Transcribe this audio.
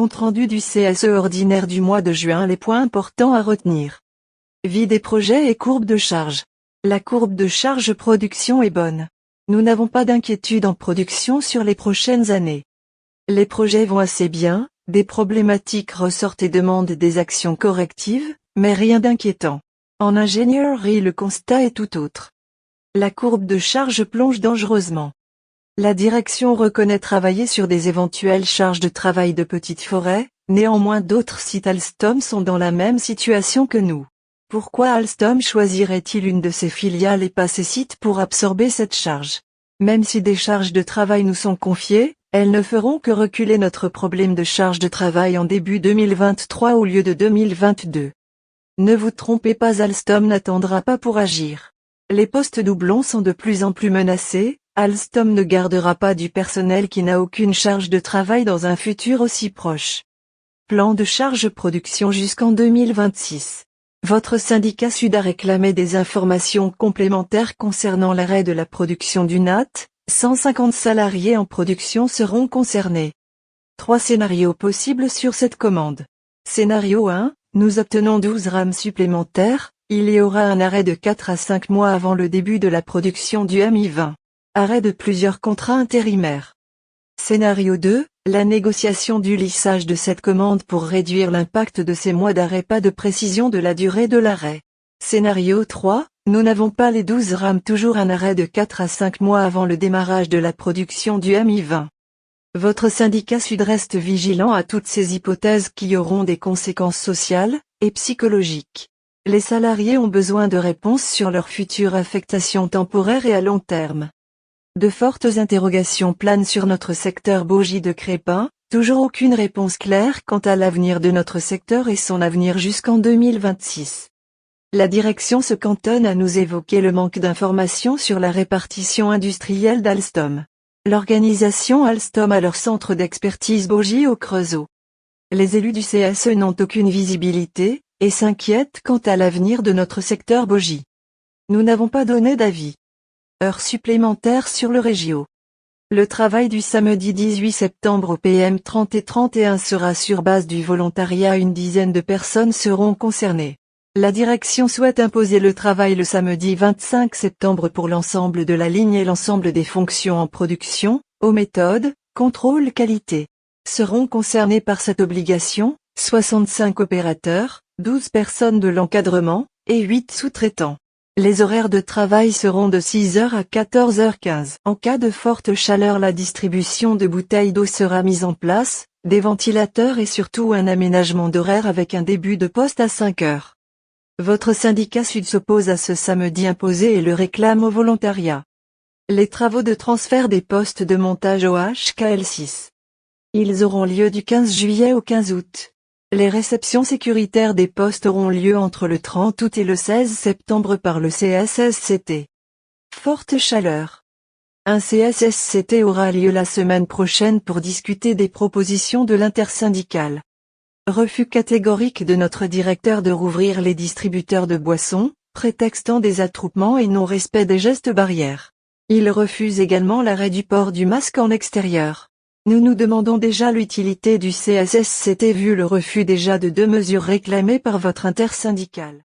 Compte-rendu du CSE ordinaire du mois de juin. Les points importants à retenir. Vie des projets et courbe de charge. La courbe de charge production est bonne. Nous n'avons pas d'inquiétude en production sur les prochaines années. Les projets vont assez bien, des problématiques ressortent et demandent des actions correctives, mais rien d'inquiétant. En ingénierie, le constat est tout autre. La courbe de charge plonge dangereusement. La direction reconnaît travailler sur des éventuelles charges de travail de Petite Forêt, néanmoins d'autres sites Alstom sont dans la même situation que nous. Pourquoi Alstom choisirait-il une de ses filiales et pas ses sites pour absorber cette charge? Même si des charges de travail nous sont confiées, elles ne feront que reculer notre problème de charge de travail en début 2023 au lieu de 2022. Ne vous trompez pas, Alstom n'attendra pas pour agir. Les postes doublons sont de plus en plus menacés. Alstom ne gardera pas du personnel qui n'a aucune charge de travail dans un futur aussi proche. Plan de charge production jusqu'en 2026. Votre syndicat Sud a réclamé des informations complémentaires concernant l'arrêt de la production du NAT. 150 salariés en production seront concernés. 3 scénarios possibles sur cette commande. Scénario 1, nous obtenons 12 rames supplémentaires, il y aura un arrêt de 4 à 5 mois avant le début de la production du Mi-20. Arrêt de plusieurs contrats intérimaires. Scénario 2, la négociation du lissage de cette commande pour réduire l'impact de ces mois d'arrêt. Pas de précision de la durée de l'arrêt. Scénario 3, nous n'avons pas les 12 rames. Toujours un arrêt de 4 à 5 mois avant le démarrage de la production du Mi-20. Votre syndicat Sud reste vigilant à toutes ces hypothèses qui auront des conséquences sociales et psychologiques. Les salariés ont besoin de réponses sur leur future affectation temporaire et à long terme. De fortes interrogations planent sur notre secteur Bogie de Crespin, toujours aucune réponse claire quant à l'avenir de notre secteur et son avenir jusqu'en 2026. La direction se cantonne à nous évoquer le manque d'informations sur la répartition industrielle d'Alstom. L'organisation Alstom a leur centre d'expertise Bogie au Creusot. Les élus du CSE n'ont aucune visibilité, et s'inquiètent quant à l'avenir de notre secteur Bogie. Nous n'avons pas donné d'avis. Heures supplémentaires sur le Régio. Le travail du samedi 18 septembre au PM 30 et 31 sera sur base du volontariat. Une dizaine de personnes seront concernées. La direction souhaite imposer le travail le samedi 25 septembre pour l'ensemble de la ligne et l'ensemble des fonctions en production, aux méthodes, contrôle qualité. Seront concernés par cette obligation, 65 opérateurs, 12 personnes de l'encadrement, et 8 sous-traitants. Les horaires de travail seront de 6h à 14h15. En cas de forte chaleur, la distribution de bouteilles d'eau sera mise en place, des ventilateurs et surtout un aménagement d'horaire avec un début de poste à 5h. Votre syndicat Sud s'oppose à ce samedi imposé et le réclame au volontariat. Les travaux de transfert des postes de montage au HKL6. Ils auront lieu du 15 juillet au 15 août. Les réceptions sécuritaires des postes auront lieu entre le 30 août et le 16 septembre par le CSSCT. Forte chaleur. Un CSSCT aura lieu la semaine prochaine pour discuter des propositions de l'intersyndicale. Refus catégorique de notre directeur de rouvrir les distributeurs de boissons, prétextant des attroupements et non-respect des gestes barrières. Il refuse également l'arrêt du port du masque en extérieur. Nous nous demandons déjà l'utilité du CSSCT vu le refus déjà de 2 mesures réclamées par votre intersyndicale.